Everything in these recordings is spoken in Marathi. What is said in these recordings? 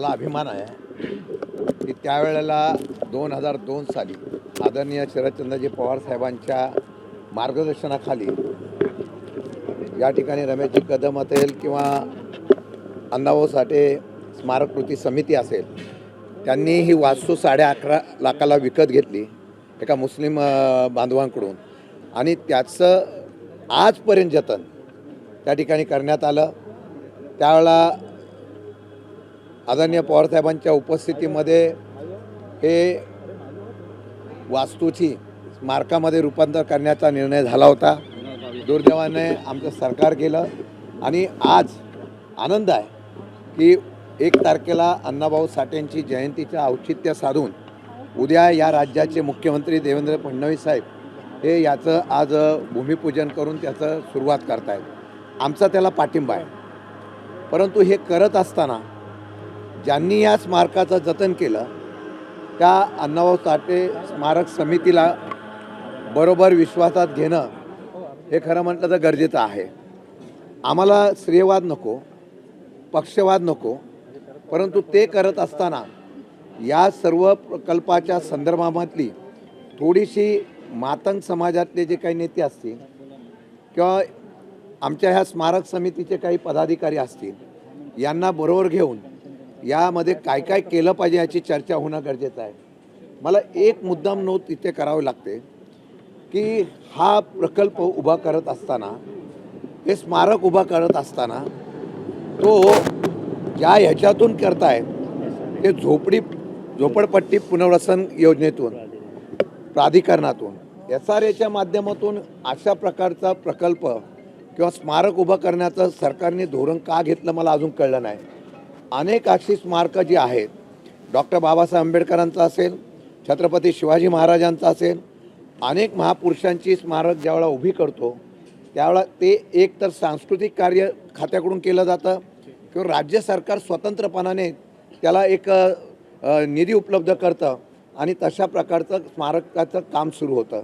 मला अभिमान आहे की त्यावेळेला 2002 साली आदरणीय शरदचंद्रजी पवार साहेबांच्या मार्गदर्शनाखाली या ठिकाणी रमेशजी कदम असेल किंवा अण्णाभाऊ साठे स्मारक कृती समिती असेल, त्यांनी ही वास्तू 11.5 लाखाला विकत घेतली एका मुस्लिम बांधवांकडून आणि त्याचं आजपर्यंत जतन त्या ठिकाणी करण्यात आलं. त्यावेळेला आदरणीय पवारसाहेबांच्या उपस्थितीमध्ये हे वास्तूची स्मारकामध्ये रूपांतर करण्याचा निर्णय झाला होता. दुर्दैवाने आमचं सरकार केलं आणि आज आनंद आहे की 1 तारखेला अण्णाभाऊ साठेंची जयंतीचं औचित्य साधून उद्या या राज्याचे मुख्यमंत्री देवेंद्र फडणवीस साहेब हे याचं आज भूमिपूजन करून त्याचं सुरुवात करतायत. आमचा त्याला पाठिंबा आहे. परंतु हे करत असताना ज्यांनी या स्मारकाचं जतन केलं त्या अण्णाभाऊ साठे स्मारक समितीला बरोबर विश्वासात घेणं हे खरं म्हटलं तर गरजेचं आहे. आम्हाला श्रेयवाद नको, पक्षवाद नको, परंतु ते करत असताना या सर्व प्रकल्पाच्या संदर्भामधली थोडीशी मातंग समाजातले जे काही नेते असतील किंवा आमच्या ह्या स्मारक समितीचे काही पदाधिकारी असतील यांना बरोबर घेऊन यामध्ये काय काय केलं पाहिजे याची चर्चा होणं गरजेचं आहे. मला एक मुद्दाम नोंद तिथे करावी लागते की हा प्रकल्प उभा करत असताना, हे स्मारक उभा करत असताना तो ज्या ह्याच्यातून करताय ते झोपडपट्टी पुनर्वसन योजनेतून, प्राधिकरणातून, SRAच्या माध्यमातून अशा प्रकारचा प्रकल्प किंवा स्मारक उभं करण्याचं सरकारने धोरण का घेतलं मला अजून कळलं नाही. अनेक अशी स्मारकं जी आहेत, डॉक्टर बाबासाहेब आंबेडकरांचं असेल, छत्रपती शिवाजी महाराजांचं असेल, अनेक महापुरुषांची स्मारक ज्यावेळेला उभी करतो त्यावेळेला ते एक तर सांस्कृतिक कार्य खात्याकडून केलं जातं किंवा राज्य सरकार स्वतंत्रपणाने त्याला एक निधी उपलब्ध करतं आणि तशा प्रकारचं स्मारकाचं काम सुरू होतं.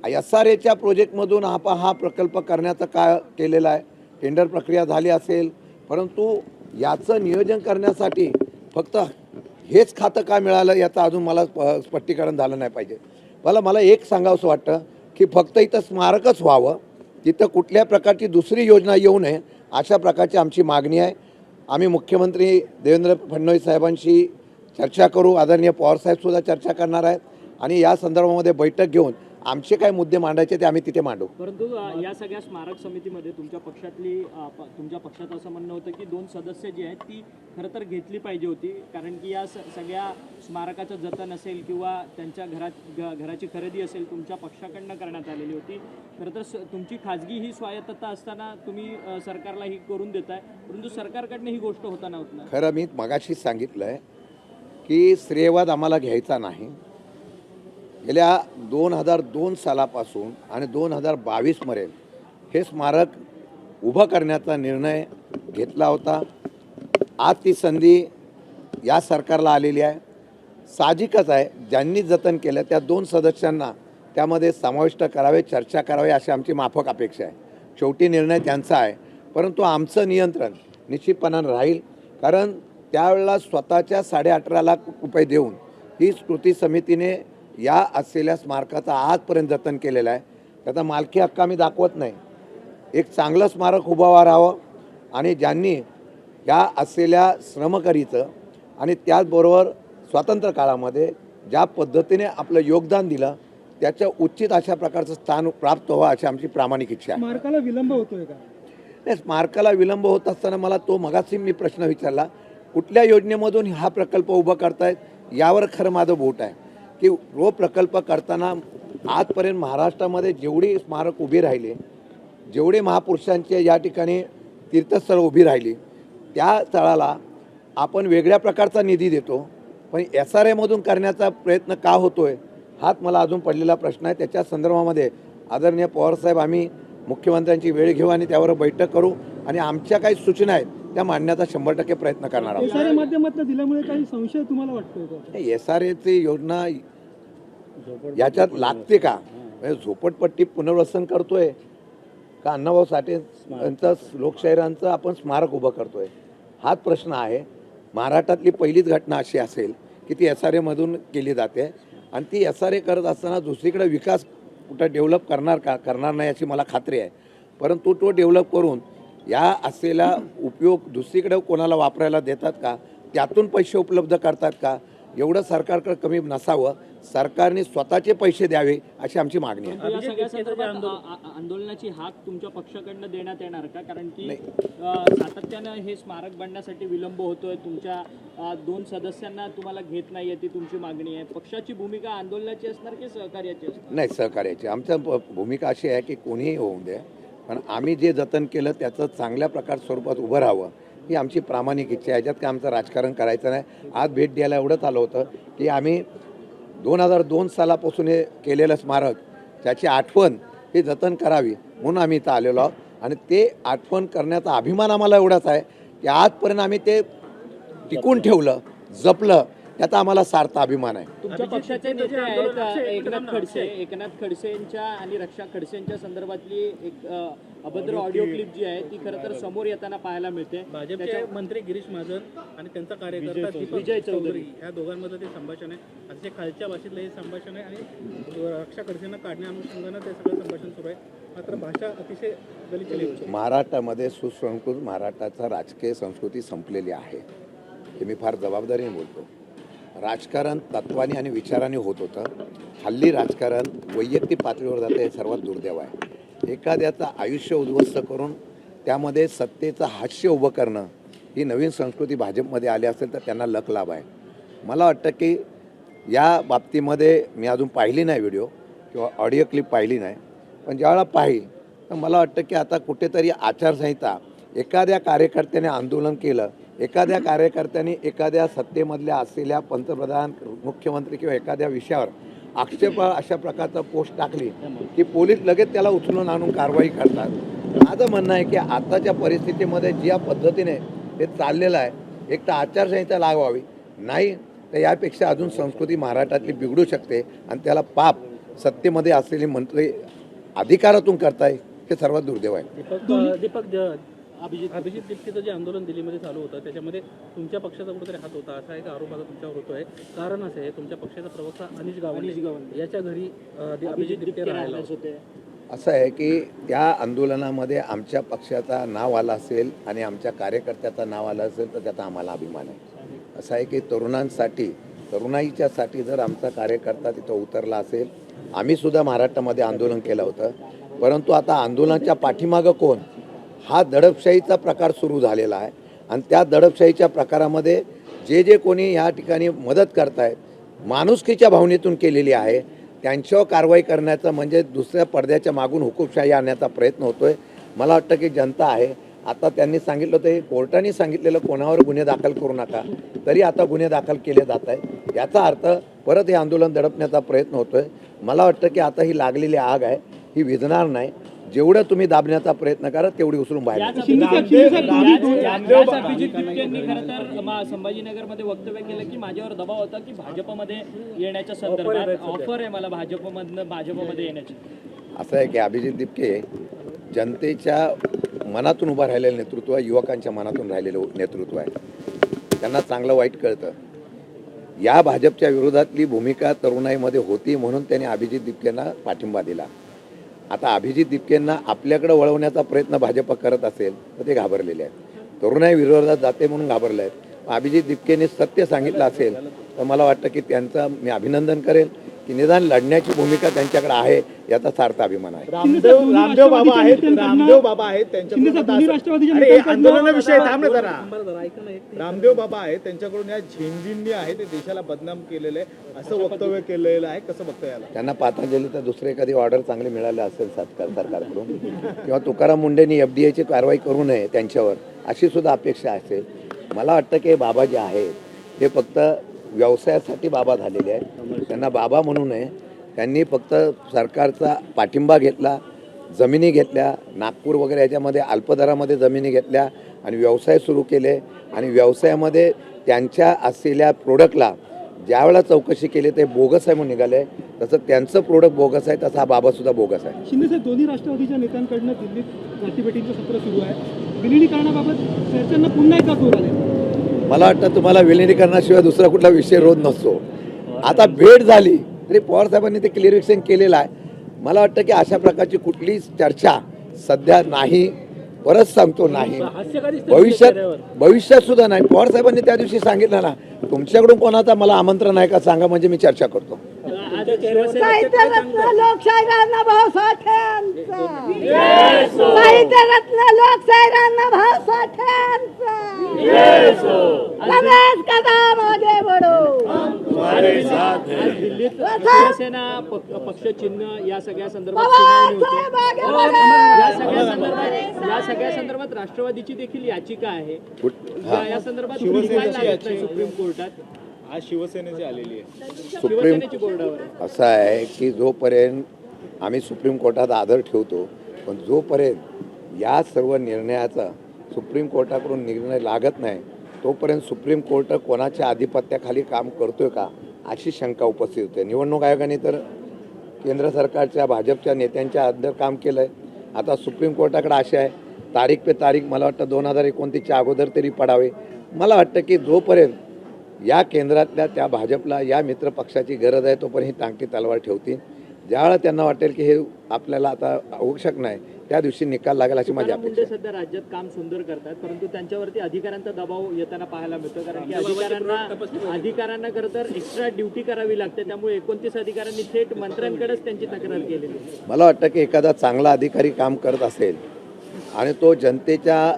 SRAच्या प्रोजेक्टमधून हा प्रकल्प करण्याचं काय केलेलं आहे, टेंडर प्रक्रिया झाली असेल, परंतु याचं नियोजन करण्यासाठी फक्त हेच खातं का मिळालं याचं अजून मला स्पष्टीकरण झालं नाही पाहिजे. मला एक सांगावंसं वाटतं की फक्त इथं स्मारकच व्हावं, तिथं कुठल्या प्रकारची दुसरी योजना येऊ नये अशा प्रकारची आमची मागणी आहे. आम्ही मुख्यमंत्री देवेंद्र फडणवीस साहेबांशी चर्चा करू, आदरणीय पवारसाहेबसुद्धा चर्चा करणार आहेत आणि या संदर्भामध्ये बैठक घेऊन आमचे काय मुद्दे मांडायचे ते आम्ही तिथे मांडू. परंतु या सगळ्या स्मारक समितीमध्ये तुमच्या पक्षाचं असं म्हणणं होतं की 2 सदस्य जी आहेत ती खरं तर घेतली पाहिजे होती, कारण की या सगळ्या स्मारकाचं जतन असेल किंवा त्यांच्या घराची खरेदी असेल तुमच्या पक्षाकडनं करण्यात आलेली होती. खरं तर तुमची खाजगी ही स्वायत्तता असताना तुम्ही सरकारला ही करून देताय, परंतु सरकारकडनं ही गोष्ट होताना होत नाही. खरं मी मगाशी सांगितलं आहे की श्रेयवाद आम्हाला घ्यायचा नाही. गेल्या 2002 सालापासून आणि 2022 मरेल हे स्मारक उभं करण्याचा निर्णय घेतला होता. आज ती संधी या सरकारला आलेली आहे. साहजिकच आहे ज्यांनी जतन केलं त्या 2 सदस्यांना त्यामध्ये समाविष्ट करावे, चर्चा करावी अशी आमची माफक अपेक्षा आहे. शेवटी निर्णय त्यांचा आहे, परंतु आमचं नियंत्रण निश्चितपणानं राहील, कारण त्यावेळेला स्वतःच्या 18.5 लाख रुपये देऊन ही कृती समितीने या असलेल्या स्मारकाचं आजपर्यंत जतन केलेलं आहे. त्याचा मालकी हक्क आम्ही दाखवत नाही. एक चांगलं स्मारक उभं राहावं आणि ज्यांनी या असलेल्या श्रमकरीचं आणि त्याचबरोबर स्वातंत्र्य काळामध्ये ज्या पद्धतीने आपलं योगदान दिलं त्याचं उचित अशा प्रकारचं स्थान प्राप्त व्हावं अशी आमची प्रामाणिक इच्छा आहे. स्मारकाला विलंब होतोय का? नाही, स्मारकाला विलंब होत असताना मला तो मगाशी मी प्रश्न विचारला, कुठल्या योजनेमधून हा प्रकल्प उभा करतायत यावर खरं माझं बोट आहे की प्रकल्प करताना आजपर्यंत महाराष्ट्रामध्ये जेवढी स्मारक उभी राहिली, जेवढे महापुरुषांचे या ठिकाणी तीर्थस्थळ उभी राहिली, त्या स्थळाला आपण वेगळ्या प्रकारचा निधी देतो, पण SRAमधून करण्याचा प्रयत्न का होतोय हाच मला अजून पडलेला प्रश्न आहे. त्याच्या संदर्भामध्ये आदरणीय पवारसाहेब आम्ही मुख्यमंत्र्यांची वेळ घेऊ आणि त्यावर बैठक करू आणि आमच्या काही सूचना आहेत त्या मांडण्याचा 100% प्रयत्न करणार आहोत. SRA माध्यमातून दिल्यामुळे काही संशय तुम्हाला वाटतोय का? SRAची योजना याच्यात लागते का? झोपडपट्टी पुनर्वसन करतोय का अण्णाभाऊ साठे यांचं लोकशाहीरांचं आपण स्मारक उभं करतोय हाच प्रश्न आहे. महाराष्ट्रातली पहिलीच घटना अशी असेल की ती SRAमधून केली जाते आणि ती SRA करत असताना दुसरीकडे विकास कुठं डेव्हलप करणार नाही याची मला खात्री आहे. परंतु तो डेव्हलप करून या असलेला उपयोग दुसरीकडे कोणाला वापरायला देतात का, त्यातून पैसे उपलब्ध करतात का, एवढं सरकारकडे कमी नसावं. सरकारने स्वतःचे पैसे द्यावे अशी आमची मागणी आहे. या सगळ्या संदर्भात आंदोलनाची हाक तुमच्या पक्षाकडनं देण्यात येणार का? कारण की सातत्यानं हे स्मारक बनण्यासाठी विलंब होतोय. तुमच्या 2 सदस्यांना तुम्हाला घेत नाहीये, ती तुमची मागणी आहे. पक्षाची भूमिका आंदोलनाची असणार की सहकार्याची असणार? नाही, सहकार्याची. आमच्या भूमिका अशी आहे की कोणीही होऊ दे, पण आम्ही जे जतन केलं त्याचं चांगल्या प्रकार स्वरूपात उभं राहावं ही आमची प्रामाणिक इच्छा आहे. याच्यात काय आमचं राजकारण करायचं नाही. आज भेट द्यायला एवढंच आलं होतं की आम्ही 2002 सालापासून हे केलेलं स्मारक त्याची आठवण ही जतन करावी म्हणून आम्ही इथं आलेलो आहोत आणि ते आठवण करण्याचा अभिमान आम्हाला एवढाच आहे की आजपर्यंत आम्ही ते टिकून ठेवलं, जपलं, त्याचा आम्हाला सार्थ अभिमान आहे. तुमच्या पक्षाचे नेते आहेत एकनाथ खडसेंच्या आणि रक्षा खडसेंच्या संदर्भातली एक अभद्र ऑडिओ क्लिप जी आहे ती खरं तर समोर येताना पाहायला मिळते. भाजपचे मंत्री गिरीश महाजन आणि त्यांचा कार्यकर्ता दीपक विजय चौधरी या दोघांमध्ये ते संभाषण आहे. अतिशय खालच्या भाषेतलं हे संभाषण आहे आणि रक्षा खडसेंना काढण्या अनुषंगानं ते सगळं संभाषण सुरू आहे. मात्र भाषा अतिशय दलित महाराष्ट्रामध्ये सुसंस्कृत महाराष्ट्राचा राजकीय संस्कृती संपलेली आहे हे मी फार जबाबदारीने बोलतो. राजकारण तत्वाने आणि विचाराने होत होतं. हल्ली राजकारण वैयक्तिक पातळीवर जातं हे सर्वात दुर्दैव आहे. एखाद्याचं आयुष्य उद्ध्वस्त करून त्यामध्ये सत्तेचं हास्य उभं करणं ही नवीन संस्कृती भाजपमध्ये आली असेल तर त्यांना लक लाभ आहे. मला वाटतं की या बाबतीमध्ये मी अजून पाहिली नाही व्हिडिओ किंवा ऑडिओ क्लिप पाहिली नाही, पण ज्यावेळेला पाहिली तर मला वाटतं की आता कुठेतरी आचारसंहिता एखाद्या कार्यकर्त्याने आंदोलन केलं, एखाद्या कार्यकर्त्यांनी एखाद्या सत्तेमधल्या असलेल्या पंतप्रधान, मुख्यमंत्री किंवा एखाद्या विषयावर आक्षेप अशा प्रकारचा पोस्ट टाकली की पोलीस लगेच त्याला उचलून आणून कारवाई करतात. माझं म्हणणं आहे की आताच्या परिस्थितीमध्ये ज्या पद्धतीने हे चाललेलं आहे, एक तर आचारसंहिता लावावी, नाही तर यापेक्षा अजून संस्कृती महाराष्ट्रातली बिघडू शकते आणि त्याला पाप सत्तेमध्ये असलेले मंत्री अधिकारातून करताय हे सर्वात दुर्दैव आहे. अभिजित दीपकेचं जे आंदोलन दिल्लीमध्ये चालू होतं त्याच्यामध्ये तुमच्या पक्षाचा कुठेतरी हात होता असा एक आरोप आता तुमच्यावर होतोय. कारण असं आहे, तुमच्या पक्षाचा प्रवक्ता अनिश गावंडे याच्या घरी अभिजित दीपके राहायला होते. असं आहे की त्या आंदोलनामध्ये आमच्या पक्षाचं नाव आलं असेल आणि आमच्या कार्यकर्त्याचं नाव आलं असेल तर त्याचा आम्हाला अभिमान आहे. असं आहे की तरुणाईच्यासाठी जर आमचा कार्यकर्ता तिथं उतरला असेल, आम्हीसुद्धा महाराष्ट्रामध्ये आंदोलन केलं होतं, परंतु आता आंदोलनाच्या पाठीमागं कोण हा दडपशाहीचा प्रकार सुरू झालेला आहे आणि त्या दडपशाहीच्या प्रकारामध्ये जे कोणी या ठिकाणी मदत करतायत माणुसकीच्या भावनेतून केलेली आहे त्यांच्यावर कारवाई करण्याचा म्हणजे दुसऱ्या पडद्याच्या मागून हुकूमशाही आणण्याचा प्रयत्न होतोय. मला वाटतं की जनता आहे. आता त्यांनी सांगितलं होतं, कोर्टाने सांगितलेलं कोणावर गुन्हे दाखल करू नका, तरी आता गुन्हे दाखल केले जात आहेत. याचा अर्थ परत हे आंदोलन दडपण्याचा प्रयत्न होतोय. मला वाटतं की आता ही लागलेली आग आहे, ही विझणार नाही. जेवढं तुम्ही दाबण्याचा प्रयत्न करा तेवढी उचलून बाहेर. संभाजीनगरमध्ये वक्तव्य केलं की माझ्यावर दबाव होता की भाजपमध्ये येण्याच्या संदर्भात ऑफर आहे मला भाजपमध्ये येण्याची. असं आहे की अभिजित दीपके जनतेच्या मनातून उभं राहिलेलं नेतृत्व आहे, युवकांच्या मनातून राहिलेलं नेतृत्व आहे. त्यांना चांगलं वाईट कळतं. या भाजपच्या विरोधातली भूमिका तरुणाईमध्ये होती म्हणून त्यांनी अभिजित दीपकेंना पाठिंबा दिला. आता अभिजित दीपकेंना आपल्याकडे वळवण्याचा प्रयत्न भाजप करत असेल तर ते घाबरलेले आहेत. तरुणाई विरोधात जाते म्हणून घाबरले आहेत. अभिजित दीपकेने सत्य सांगितलं असेल तर मला वाटतं की त्यांचं मी अभिनंदन करेल की निदान लढण्याची भूमिका त्यांच्याकडे आहे याचा सार्थ अभिमान आहे. रामदेव बाबा आहेत त्यांच्याकडून आंदोलनाविषयी रामदेव बाबा आहेत त्यांच्याकडून या झेंजींनी आहे ते देशाला बदनाम केलेलं आहे असं वक्तव्य केलेलं आहे. कसं बघता याला? त्यांना पातंजली तर दुसरे एखादी ऑर्डर चांगली मिळाली असेल सरकारकडून किंवा तुकाराम मुंडेंनी FDIची कारवाई करू नये त्यांच्यावर अशी सुद्धा अपेक्षा असेल. मला वाटतं की बाबा जे आहेत ते फक्त व्यवसायासाठी बाबा झालेले आहेत. त्यांना बाबा म्हणू नये. त्यांनी फक्त सरकारचा पाठिंबा घेतला, जमिनी घेतल्या, नागपूर वगैरे याच्यामध्ये अल्पदरामध्ये जमिनी घेतल्या आणि व्यवसाय सुरू केले आणि व्यवसायामध्ये त्यांच्या असलेल्या प्रोडक्टला ज्यावेळेला चौकशी केली ते बोगस आहे म्हणून निघाले. तसं त्यांचं प्रोडक्ट बोगस आहे तसा हा बाबासुद्धा बोगस आहे. शिंदेसाहेब, दोन्ही राष्ट्रवादीच्या नेत्यांकडनं दिल्लीत गाठीभेटींचं सत्र सुरू आहे. विलिनीकरणाबाबत चर्चांना पुन्हा एकदा जोर आले. मला वाटतं तुम्हाला विलिनीकरणाशिवाय दुसरा कुठला विषय रोध नसतो. आता भेट झाली तरी पवार साहेबांनी ते क्लिअरिफिकेशन केलेलं आहे. मला वाटतं की अशा प्रकारची कुठलीच चर्चा सध्या नाही. परत सांगतो नाही, भविष्यात सुद्धा नाही. पवार साहेबांनी त्या दिवशी सांगितलं ना, तुमच्याकडून कोणाचा मला आमंत्रण आहे का सांगा, म्हणजे मी चर्चा करतो. साहित्यरत्न लोकशाही अण्णाभाऊ साठ्यांचा, साहित्यरत्न लोकशाही अण्णाभाऊ साठ्यांचा, रमेश कदम आगे बढ़ो. दिल्लीत शिवसेना पक्ष चिन्ह या सगळ्या संदर्भात सुनावणी होते. या सगळ्या संदर्भात राष्ट्रवादीची देखील याचिका आहे. या संदर्भात निकाल लागत नाही सुप्रीम कोर्टात. आज शिवसेनेची आलेली आहे. शिवसेनेची कोर्टावर असं आहे की जोपर्यंत आम्ही सुप्रीम कोर्टात आदर ठेवतो, पण जोपर्यंत या सर्व निर्णयाचा सुप्रीम कोर्टाकडून निर्णय लागत नाही तोपर्यंत सुप्रीम कोर्ट कोणाच्या आधिपत्याखाली काम करतोय का अशी शंका उपस्थित होते. निवडणूक आयोगाने तर केंद्र सरकारच्या भाजपच्या नेत्यांच्या अंदर काम केलं आहे. आता सुप्रीम कोर्टाकडे असे आहे तारीख पे तारीख मला वाटतं 2029च्या अगोदर तरी पडावे. मला वाटतं की जोपर्यंत या केंद्रातल्या त्या भाजपला या मित्रपक्षाची गरज आहे तोपर्यंत ही टांगती तलवार ठेवतील. ज्यावेळेला त्यांना वाटेल की हे आपल्याला आता आवश्यक नाही त्या दिवशी निकाल लागेल अशी माझी अपेक्षा आहे. सध्या राज्यात काम सुंदर करतात, परंतु त्यांच्यावरती अधिकाऱ्यांचा दबाव येताना पाहायला मिळतो. कारण की अधिकाऱ्यांना खरं तर एक्स्ट्रा ड्युटी करावी लागते. त्यामुळे 29 अधिकाऱ्यांनी थेट मंत्र्यांकडेच त्यांची तक्रार केलेली आहे. मला वाटतं की एखादा चांगला अधिकारी काम करत असेल आणि तो जनतेच्या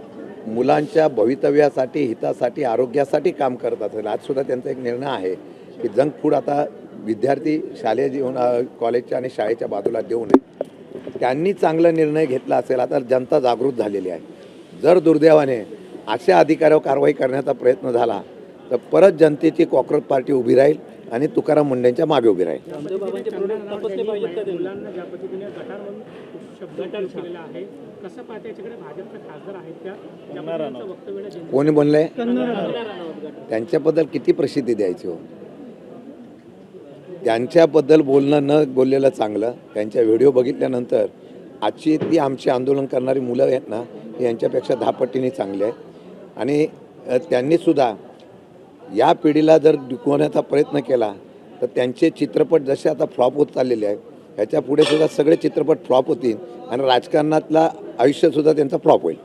मुलांच्या भवितव्यासाठी, हितासाठी, आरोग्यासाठी काम करत असेल. आज सुद्धा त्यांचा एक निर्णय आहे की जंक फूड आता विद्यार्थी शालेय जीवन कॉलेजच्या आणि शाळेच्या बाजूला देऊ नये. त्यांनी चांगला निर्णय घेतला असेल. आता जनता जागृत झालेली आहे. जर दुर्दैवाने अशा अधिकाऱ्यावर कारवाई करण्याचा प्रयत्न झाला तर परत जनतेची कॉक्रोच पार्टी उभी राहील आणि तुकाराम मुंडेंच्या मागे उभी राहील. कोणी बोलले त्यांच्याबद्दल किती प्रसिद्धी द्यायची हो. त्यांच्याबद्दल बोलणं न बोललेलं चांगलं. त्यांच्या व्हिडिओ बघितल्यानंतर आजची ती आमची आंदोलन करणारी मुलं आहेत ना यांच्यापेक्षा 10 पटीने चांगले आहेत. आणि त्यांनीसुद्धा या पिढीला जर दुखवण्याचा प्रयत्न केला तर त्यांचे चित्रपट जसे आता फ्लॉप होत चाललेले आहेत ह्याच्या पुढे सुद्धा सगळे चित्रपट फ्लॉप होतील आणि राजकारणातला आयुष्यसुद्धा त्यांचं फ्लॉप होईल.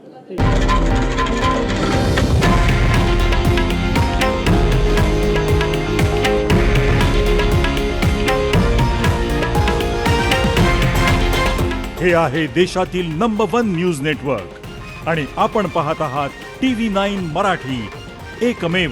हे आहे देशातील नंबर 1 न्यूज नेटवर्क आणि आपण पाहत आहात TV9 मराठी, एकमेव.